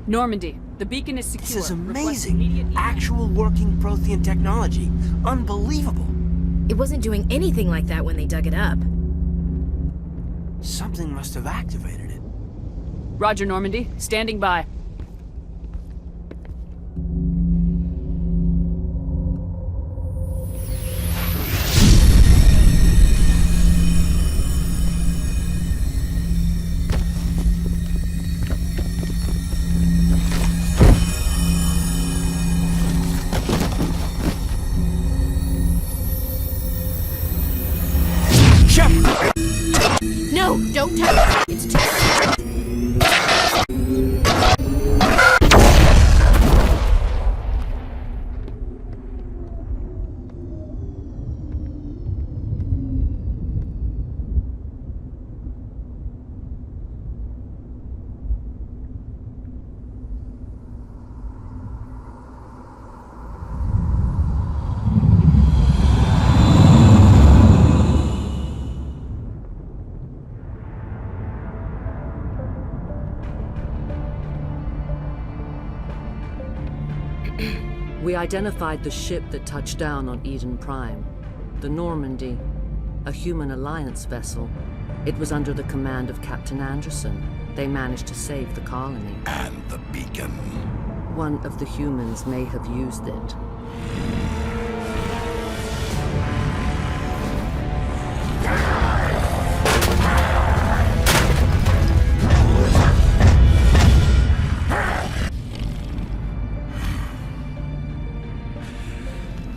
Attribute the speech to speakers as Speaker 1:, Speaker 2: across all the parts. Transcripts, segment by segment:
Speaker 1: Normandy, the beacon is secure.
Speaker 2: This is
Speaker 1: Request immediate
Speaker 2: amazing. Actual working Prothean technology. Unbelievable.
Speaker 3: It wasn't doing anything like that when they dug it up.
Speaker 2: Something must have activated it.
Speaker 1: Roger, Normandy. Standing by.
Speaker 2: Shepard!
Speaker 3: No, don't touch it. It's too...
Speaker 4: We identified the ship that touched down on Eden Prime. The Normandy, a human alliance vessel. It was under the command of Captain Anderson. They managed to save the colony.
Speaker 5: And the beacon.
Speaker 4: One of the humans may have used it.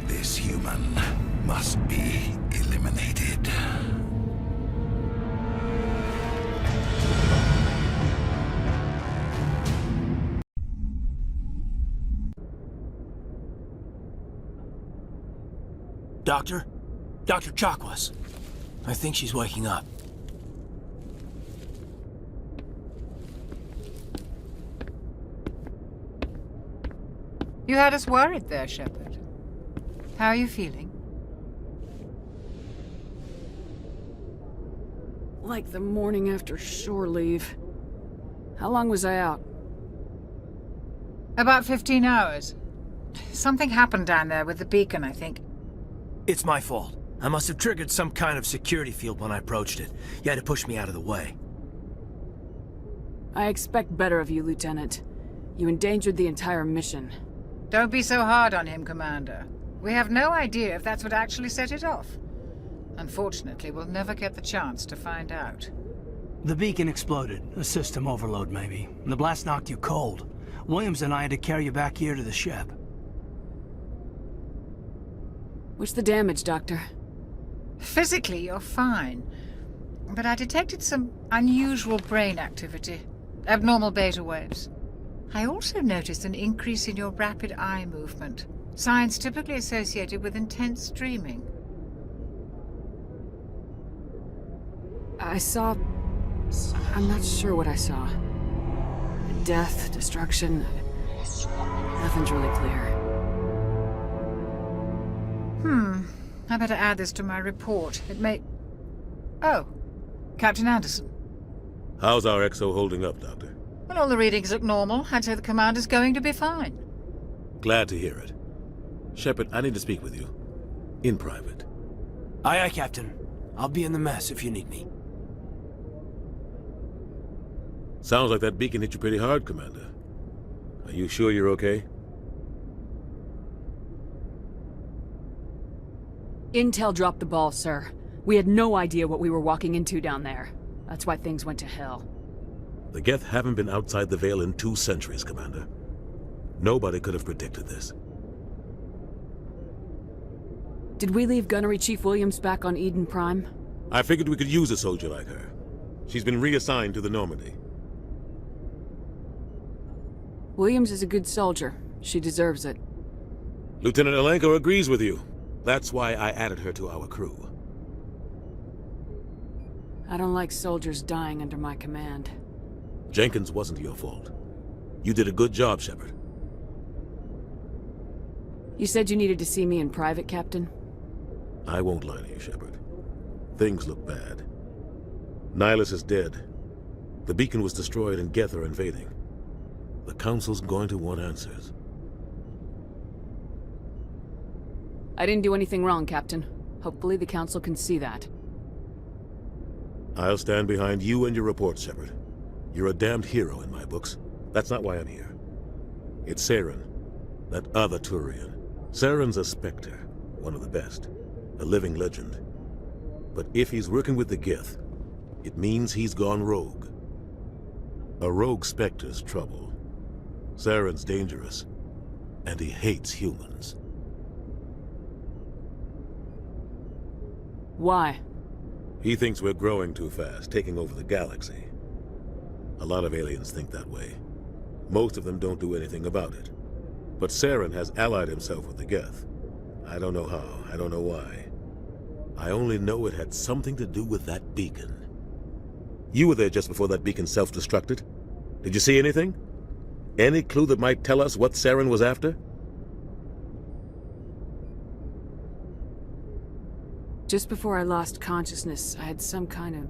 Speaker 5: This human must be eliminated.
Speaker 2: Doctor? Dr. Chakwas. I think she's waking up.
Speaker 6: You had us worried there, Shepard. How are you feeling?
Speaker 1: Like the morning after shore leave. How long was I out?
Speaker 6: About 15 hours. Something happened down there with the beacon, I think.
Speaker 2: It's my fault. I must have triggered some kind of security field when I approached it. You had to push me out of the way.
Speaker 1: I expect better of you, Lieutenant. You endangered the entire mission.
Speaker 6: Don't be so hard on him, Commander. We have no idea if that's what actually set it off. Unfortunately, we'll never get the chance to find out.
Speaker 2: The beacon exploded. A system overload, maybe. The blast knocked you cold. Williams and I had to carry you back here to the ship.
Speaker 1: What's the damage, Doctor?
Speaker 6: Physically, you're fine. But I detected some unusual brain activity. Abnormal beta waves. I also noticed an increase in your rapid eye movement. Signs typically associated with intense dreaming.
Speaker 1: I saw... I'm not sure what I saw. Death, destruction... Nothing's really clear.
Speaker 6: I better add this to my report. It may... Oh, Captain Anderson.
Speaker 7: How's our XO holding up, Doctor?
Speaker 6: Well, all the readings look normal. I'd say the commander's going to be fine.
Speaker 7: Glad to hear it. Shepard, I need to speak with you. In private.
Speaker 2: Aye, aye, Captain. I'll be in the mess if you need me.
Speaker 7: Sounds like that beacon hit you pretty hard, Commander. Are you sure you're okay?
Speaker 1: Intel dropped the ball, sir. We had no idea what we were walking into down there. That's why things went to hell.
Speaker 7: The Geth haven't been outside the Veil in 2 centuries, Commander. Nobody could have predicted this.
Speaker 1: Did we leave Gunnery Chief Williams back on Eden Prime?
Speaker 7: I figured we could use a soldier like her. She's been reassigned to the Normandy.
Speaker 1: Williams is a good soldier. She deserves it.
Speaker 7: Lieutenant Alenko agrees with you. That's why I added her to our crew.
Speaker 1: I don't like soldiers dying under my command.
Speaker 7: Jenkins wasn't your fault. You did a good job, Shepard.
Speaker 1: You said you needed to see me in private, Captain?
Speaker 7: I won't lie to you, Shepard. Things look bad. Nihilus is dead. The beacon was destroyed and Geth are invading. The Council's going to want answers.
Speaker 1: I didn't do anything wrong, Captain. Hopefully the Council can see that.
Speaker 7: I'll stand behind you and your report, Shepard. You're a damned hero in my books. That's not why I'm here. It's Saren, that other Turian. Saren's a Spectre, one of the best. A living legend. But if he's working with the Gith, it means he's gone rogue. A rogue Spectre's trouble. Saren's dangerous, and he hates humans.
Speaker 1: Why?
Speaker 7: He thinks we're growing too fast, taking over the galaxy. A lot of aliens think that way. Most of them don't do anything about it. But Saren has allied himself with the Geth. I don't know how, I don't know why. I only know it had something to do with that beacon. You were there just before that beacon self-destructed. Did you see anything? Any clue that might tell us what Saren was after?
Speaker 1: Just before I lost consciousness, I had some kind of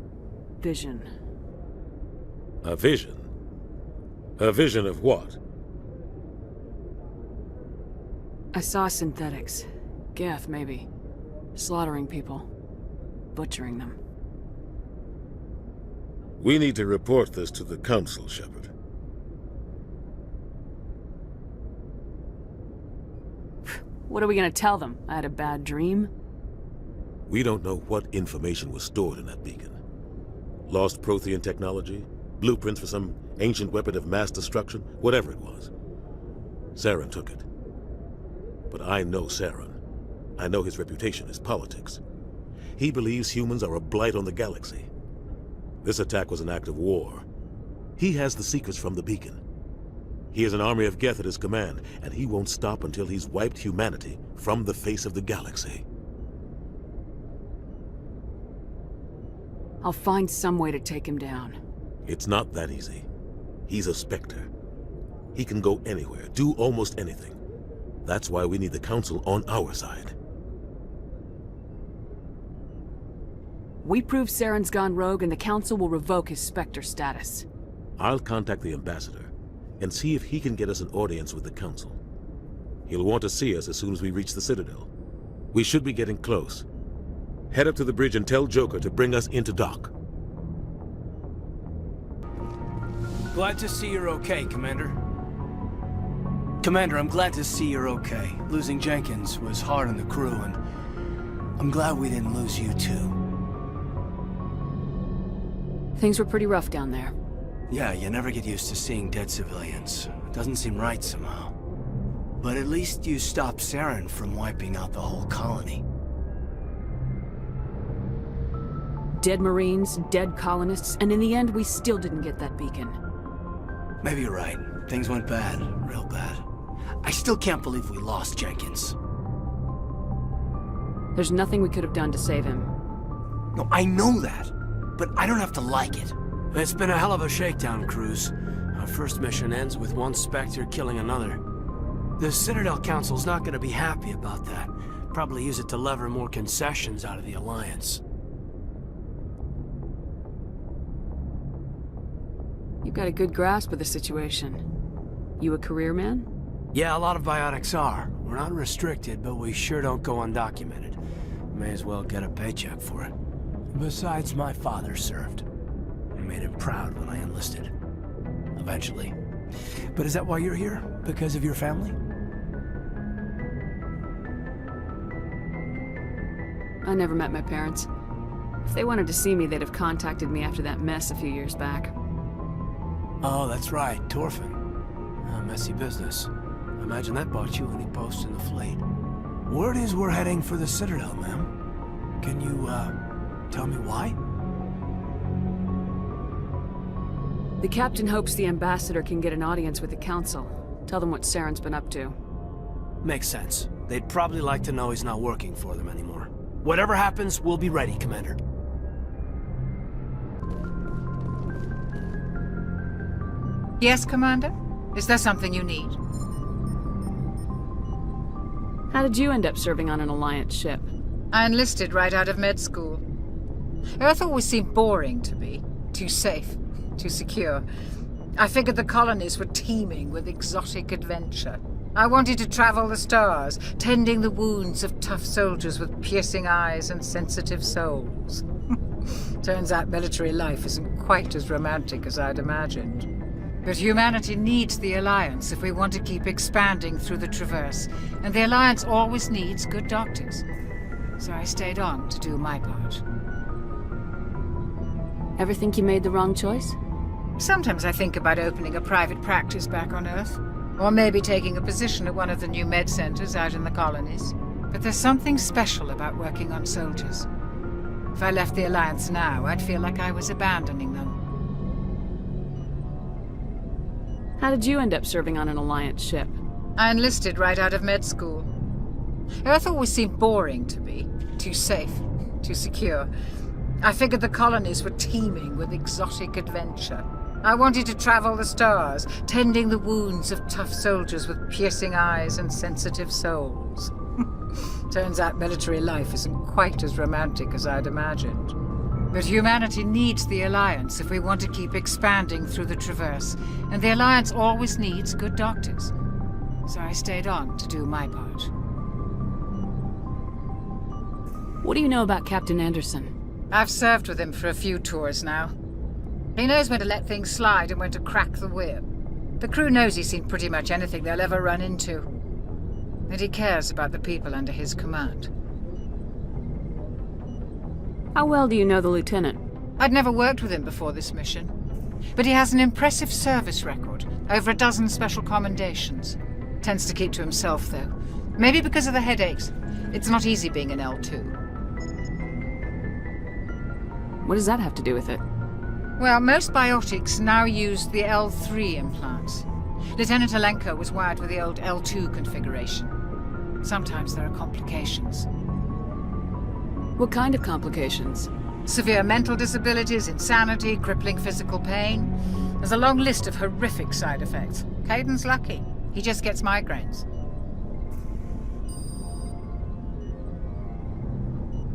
Speaker 1: vision.
Speaker 7: A vision? A vision of what?
Speaker 1: I saw synthetics. Geth, maybe. Slaughtering people. Butchering them.
Speaker 7: We need to report this to the Council, Shepard.
Speaker 1: What are we gonna tell them? I had a bad dream?
Speaker 7: We don't know what information was stored in that beacon. Lost Prothean technology? Blueprints for some ancient weapon of mass destruction? Whatever it was. Saren took it. But I know Saren. I know his reputation is politics. He believes humans are a blight on the galaxy. This attack was an act of war. He has the secrets from the beacon. He has an army of Geth at his command, and he won't stop until he's wiped humanity from the face of the galaxy.
Speaker 1: I'll find some way to take him down.
Speaker 7: It's not that easy. He's a Spectre. He can go anywhere, do almost anything. That's why we need the Council on our side.
Speaker 1: We prove Saren's gone rogue and the Council will revoke his Spectre status.
Speaker 7: I'll contact the Ambassador and see if he can get us an audience with the Council. He'll want to see us as soon as we reach the Citadel. We should be getting close. Head up to the bridge and tell Joker to bring us into dock.
Speaker 2: Glad to see you're okay, Commander. Commander, I'm glad to see you're okay. Losing Jenkins was hard on the crew, and I'm glad we didn't lose you too.
Speaker 1: Things were pretty rough down there.
Speaker 2: Yeah, you never get used to seeing dead civilians. It doesn't seem right somehow. But at least you stopped Saren from wiping out the whole colony.
Speaker 1: Dead Marines, dead colonists, and in the end we still didn't get that beacon.
Speaker 2: Maybe you're right. Things went bad, real bad. I still can't believe we lost Jenkins.
Speaker 1: There's nothing we could have done to save him.
Speaker 2: No, I know that, but I don't have to like it. It's been a hell of a shakedown, Cruz. Our first mission ends with one Spectre killing another. The Citadel Council's not gonna be happy about that. Probably use it to lever more concessions out of the Alliance.
Speaker 1: You've got a good grasp of the situation. You a career man?
Speaker 8: Yeah, a lot of biotics are. We're not restricted, but we sure don't go undocumented. May as well get a paycheck for it. Besides, my father served. I made him proud when I enlisted. Eventually. But is that why you're here? Because of your family?
Speaker 1: I never met my parents. If they wanted to see me, they'd have contacted me after that mess a few years back.
Speaker 8: Oh, that's right, Torfin. A messy business. Imagine that bought you any post in the fleet. Word is we're heading for the Citadel, ma'am. Can you, tell me why?
Speaker 1: The captain hopes the ambassador can get an audience with the council. Tell them what Saren's been up to.
Speaker 8: Makes sense. They'd probably like to know he's not working for them anymore. Whatever happens, we'll be ready, Commander.
Speaker 6: Yes, Commander? Is there something you need?
Speaker 1: How did you end up serving on an Alliance ship?
Speaker 6: I enlisted right out of med school. Earth always seemed boring to me. Too safe, too secure. I figured the colonies were teeming with exotic adventure. I wanted to travel the stars, tending the wounds of tough soldiers with piercing eyes and sensitive souls. Turns out military life isn't quite as romantic as I'd imagined. But humanity needs the Alliance if we want to keep expanding through the Traverse, and the Alliance always needs good doctors. So I stayed on to do my part.
Speaker 1: Ever think you made the wrong choice?
Speaker 6: Sometimes I think about opening a private practice back on Earth, or maybe taking a position at one of the new med centers out in the colonies. But there's something special about working on soldiers. If I left the Alliance now, I'd feel like I was abandoning them.
Speaker 1: How did you end up serving on an Alliance ship?
Speaker 6: I enlisted right out of med school. Earth always seemed boring to me. Too safe, too secure. I figured the colonies were teeming with exotic adventure. I wanted to travel the stars, tending the wounds of tough soldiers with piercing eyes and sensitive souls. Turns out military life isn't quite as romantic as I'd imagined. But humanity needs the Alliance if we want to keep expanding through the Traverse, and the Alliance always needs good doctors. So I stayed on to do my part.
Speaker 1: What do you know about Captain Anderson?
Speaker 6: I've served with him for a few tours now. He knows when to let things slide and when to crack the whip. The crew knows he's seen pretty much anything they'll ever run into. And he cares about the people under his command.
Speaker 1: How well do you know the Lieutenant?
Speaker 6: I'd never worked with him before this mission. But he has an impressive service record, over a dozen special commendations. Tends to keep to himself, though. Maybe because of the headaches. It's not easy being an L2.
Speaker 1: What does that have to do with it?
Speaker 6: Well, most biotics now use the L3 implants. Lieutenant Alenko was wired with the old L2 configuration. Sometimes there are complications.
Speaker 1: What kind of complications?
Speaker 6: Severe mental disabilities, insanity, crippling physical pain. There's a long list of horrific side effects. Caden's lucky. He just gets migraines.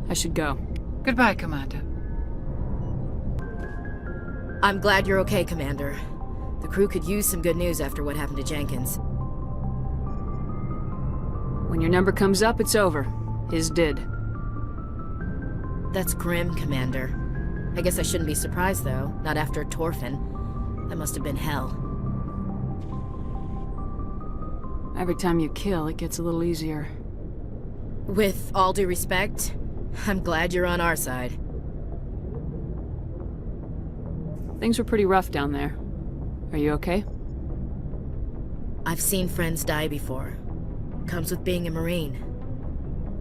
Speaker 1: I should go.
Speaker 6: Goodbye, Commander.
Speaker 3: I'm glad you're okay, Commander. The crew could use some good news after what happened to Jenkins.
Speaker 1: When your number comes up, it's over. His did.
Speaker 3: That's grim, Commander. I guess I shouldn't be surprised, though. Not after Torfin. That must have been hell.
Speaker 1: Every time you kill, it gets a little easier.
Speaker 3: With all due respect, I'm glad you're on our side.
Speaker 1: Things were pretty rough down there. Are you okay?
Speaker 3: I've seen friends die before. Comes with being a Marine.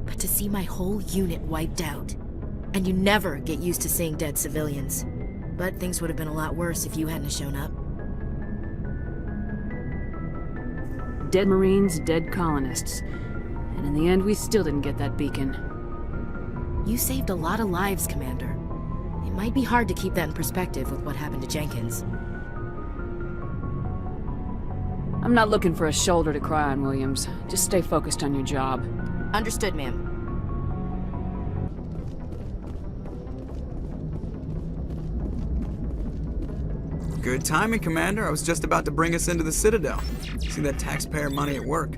Speaker 3: But to see my whole unit wiped out, and you never get used to seeing dead civilians. But things would have been a lot worse if you hadn't shown up.
Speaker 1: Dead Marines, dead colonists. And in the end, we still didn't get that beacon.
Speaker 3: You saved a lot of lives, Commander. It might be hard to keep that in perspective with what happened to Jenkins.
Speaker 1: I'm not looking for a shoulder to cry on, Williams. Just stay focused on your job.
Speaker 3: Understood, ma'am.
Speaker 9: Good timing, Commander. I was just about to bring us into the Citadel. See that taxpayer money at work.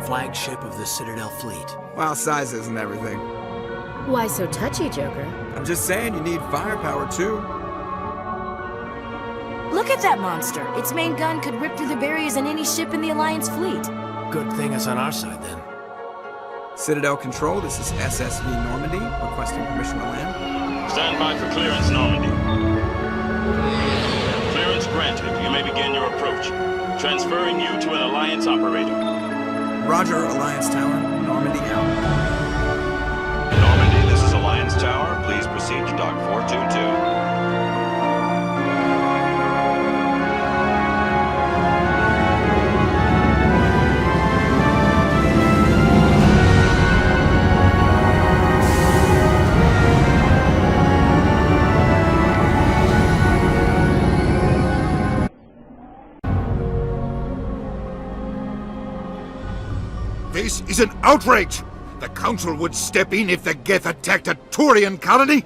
Speaker 2: Flagship of the Citadel fleet.
Speaker 9: Well, size isn't everything.
Speaker 3: Why so touchy, Joker?
Speaker 9: I'm just saying you need firepower, too.
Speaker 3: Look at that monster! Its main gun could rip through the barriers in any ship in the Alliance fleet.
Speaker 2: Good thing it's on our side, then.
Speaker 9: Citadel Control, this is SSV Normandy, requesting permission to land.
Speaker 10: Stand by for clearance, Normandy. Clearance granted. You may begin your approach. Transferring you to an Alliance operator.
Speaker 9: Roger, Alliance Tower. Normandy out.
Speaker 10: Normandy, Siege Dock 422.
Speaker 5: This is an outrage! The Council would step in if the Geth attacked a Turian colony?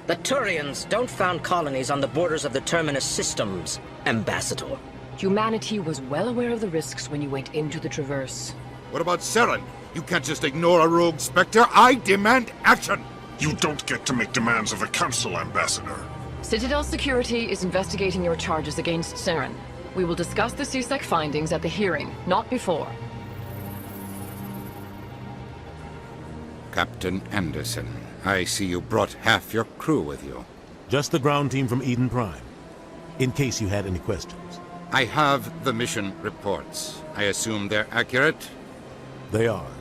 Speaker 11: The Turians don't found colonies on the borders of the Terminus systems, Ambassador.
Speaker 12: Humanity was well aware of the risks when you went into the Traverse.
Speaker 5: What about Saren? You can't just ignore a rogue Spectre. I demand action!
Speaker 13: You don't get to make demands of the Council, Ambassador.
Speaker 12: Citadel Security is investigating your charges against Saren. We will discuss the CSEC findings at the hearing, not before.
Speaker 14: Captain Anderson, I see you brought half your crew with you.
Speaker 7: Just the ground team from Eden Prime, in case you had any questions.
Speaker 14: I have the mission reports. I assume they're accurate?
Speaker 7: They are.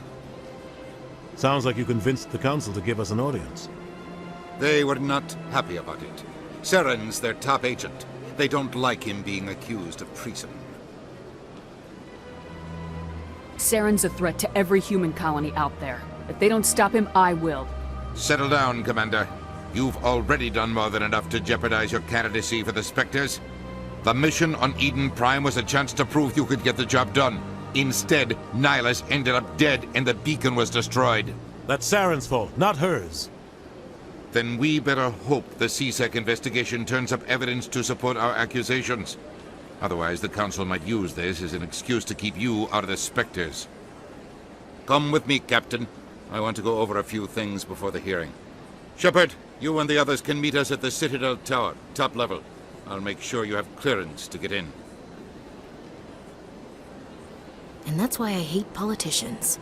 Speaker 7: Sounds like you convinced the Council to give us an audience.
Speaker 14: They were not happy about it. Saren's their top agent. They don't like him being accused of treason.
Speaker 1: Saren's a threat to every human colony out there. If they don't stop him, I will.
Speaker 14: Settle down, Commander. You've already done more than enough to jeopardize your candidacy for the Spectres. The mission on Eden Prime was a chance to prove you could get the job done. Instead, Nihilus ended up dead and the beacon was destroyed.
Speaker 7: That's Saren's fault, not hers.
Speaker 14: Then we better hope the CSEC investigation turns up evidence to support our accusations. Otherwise, the Council might use this as an excuse to keep you out of the Spectres. Come with me, Captain. I want to go over a few things before the hearing. Shepard, you and the others can meet us at the Citadel Tower, top level. I'll make sure you have clearance to get in.
Speaker 3: And that's why I hate politicians.